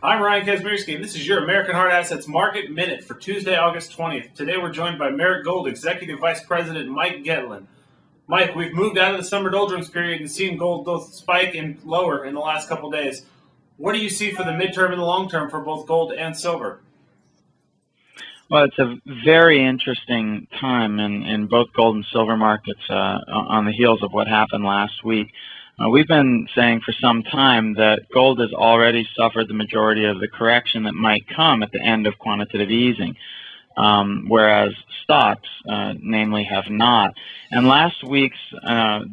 I'm Ryan Kazmierski, and this is your American Hard Assets Market Minute for Tuesday, August 20th. Today we're joined by Merritt Gold Executive Vice President Mike Getlin. Mike, we've moved out of the summer doldrums period and seen gold both spike and lower in the last couple days. What do you see for the midterm and the long term for both gold and silver? Well, it's a very interesting time in both gold and silver markets on the heels of what happened last week. We've been saying for some time that gold has already suffered the majority of the correction that might come at the end of quantitative easing, whereas stocks, namely, have not. And last week's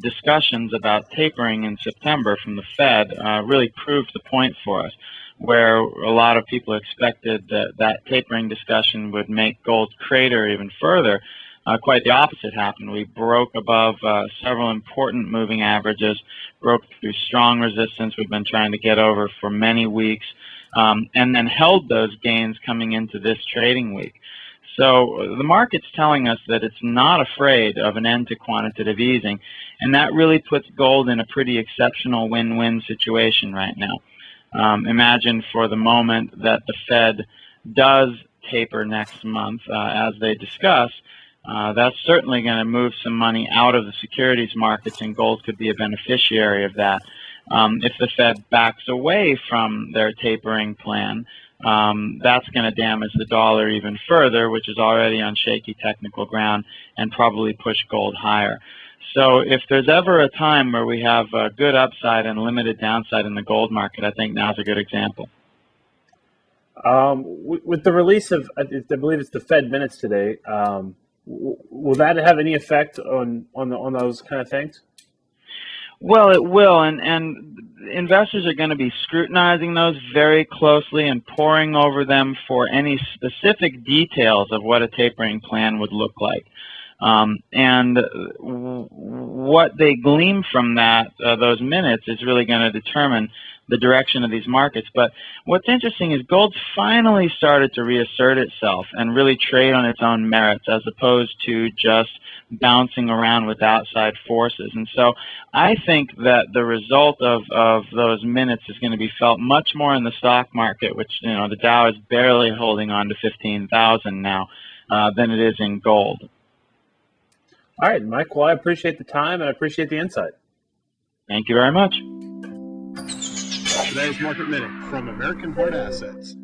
discussions about tapering in September from the Fed really proved the point for us, where a lot of people expected that tapering discussion would make gold crater even further. Quite the opposite happened. We broke above several important moving averages, broke through strong resistance we've been trying to get over for many weeks, and then held those gains coming into this trading week. So the market's telling us that it's not afraid of an end to quantitative easing, and that really puts gold in a pretty exceptional win-win situation right now. Imagine for the moment that the Fed does taper next month, as they discuss. That's certainly going to move some money out of the securities markets, and gold could be a beneficiary of that. If the Fed backs away from their tapering plan, that's going to damage the dollar even further, which is already on shaky technical ground, and probably push gold higher. So if there's ever a time where we have a good upside and limited downside in the gold market, I think now's a good example. With the release of, I believe it's the Fed minutes today, will that have any effect on those kind of things? Well, it will, and investors are going to be scrutinizing those very closely and poring over them for any specific details of what a tapering plan would look like. And what they glean from that, those minutes, is really going to determine the direction of these markets. But what's interesting is gold's finally started to reassert itself and really trade on its own merits, as opposed to just bouncing around with outside forces. And so I think that the result of those minutes is going to be felt much more in the stock market, which, the Dow is barely holding on to 15,000 now, than it is in gold. All right, Mike. Well, I appreciate the time and I appreciate the insight. Thank you very much. Today's Market Minute from American Hard Assets.